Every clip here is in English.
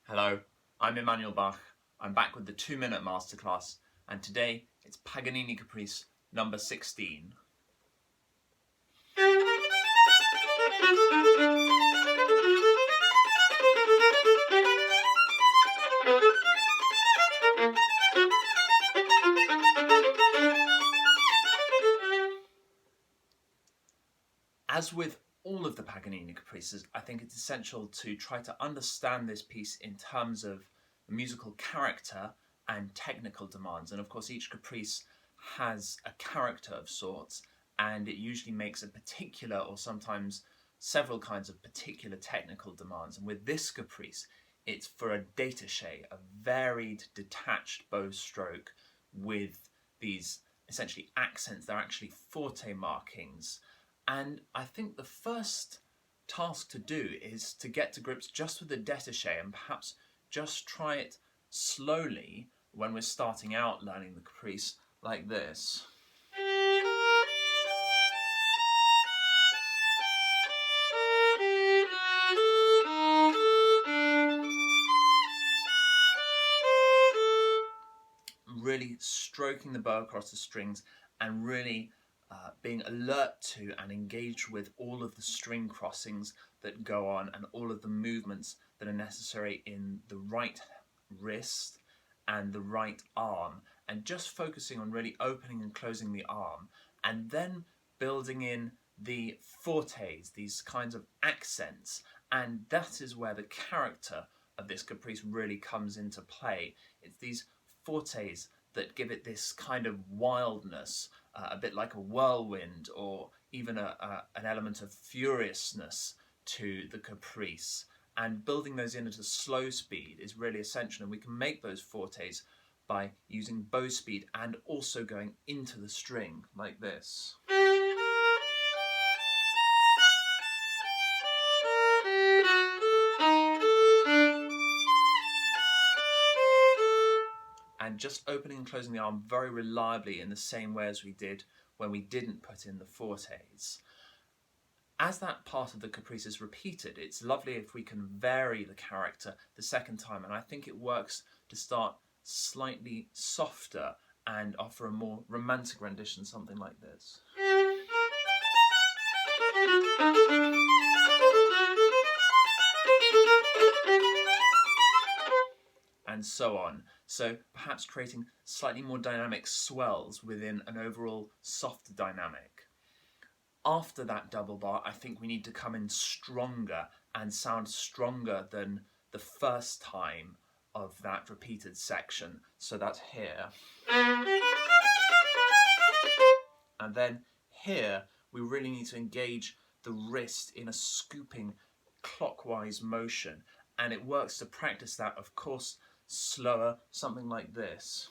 Hello, I'm Emmanuel Bach. I'm back with the 2-minute masterclass, and today it's Paganini Caprice number 16. As with all of the Paganini Caprices, I think it's essential to try to understand this piece in terms of musical character and technical demands. And of course, each caprice has a character of sorts, and it usually makes a particular or sometimes several kinds of particular technical demands. And with this caprice, it's for a détaché, a varied, detached bow stroke with these essentially accents. They're actually forte markings. And I think the first task to do is to get to grips just with the détaché and perhaps just try it slowly when we're starting out learning the caprice, like this. Really stroking the bow across the strings and really being alert to and engaged with all of the string crossings that go on and all of the movements that are necessary in the right wrist and the right arm, and just focusing on really opening and closing the arm, and then building in the fortes, these kinds of accents, and that is where the character of this caprice really comes into play. It's these fortes that give it this kind of wildness, a bit like a whirlwind, or even an element of furiousness to the caprice. And building those in at a slow speed is really essential, and we can make those fortes by using bow speed and also going into the string like this. And just opening and closing the arm very reliably in the same way as we did when we didn't put in the fortes. As that part of the caprice is repeated, it's lovely if we can vary the character the second time, and I think it works to start slightly softer and offer a more romantic rendition, something like this. And so on. So perhaps creating slightly more dynamic swells within an overall softer dynamic. After that double bar, I think we need to come in stronger and sound stronger than the first time of that repeated section. So that's here. And then here, we really need to engage the wrist in a scooping clockwise motion. And it works to practice that, of course, slower, something like this.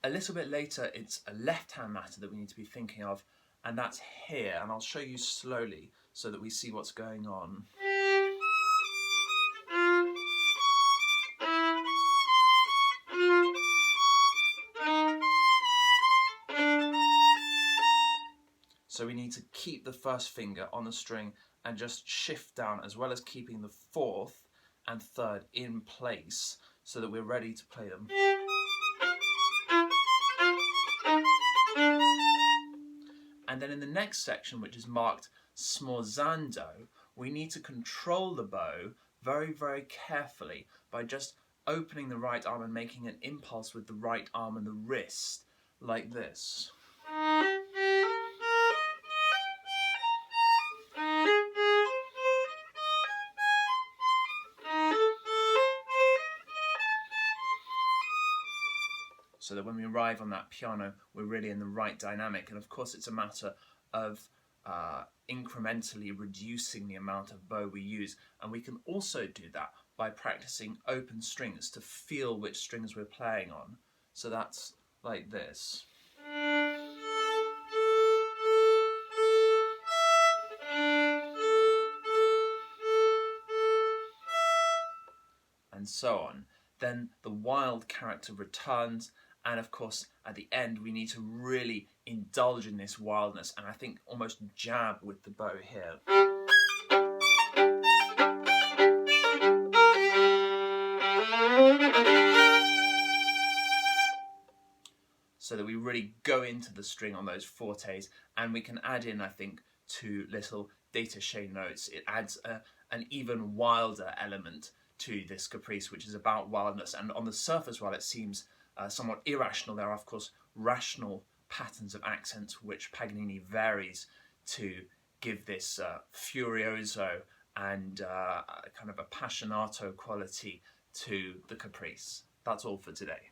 A little bit later, it's a left-hand matter that we need to be thinking of, and that's here, and I'll show you slowly so that we see what's going on. So we need to keep the first finger on the string and just shift down, as well as keeping the fourth and third in place so that we're ready to play them. And then in the next section, which is marked smorzando, we need to control the bow very, very carefully by just opening the right arm and making an impulse with the right arm and the wrist, like this. So that when we arrive on that piano, we're really in the right dynamic. And of course, it's a matter of incrementally reducing the amount of bow we use. And we can also do that by practicing open strings to feel which strings we're playing on. So that's like this. And so on. Then the wild character returns, and of course at the end we need to really indulge in this wildness and I think almost jab with the bow here. So that we really go into the string on those fortes, and we can add in, I think, 2 little détaché notes. It adds an even wilder element to this caprice, which is about wildness. And on the surface, while it seems somewhat irrational, there are, of course, rational patterns of accent which Paganini varies to give this furioso and kind of appassionato quality to the caprice. That's all for today.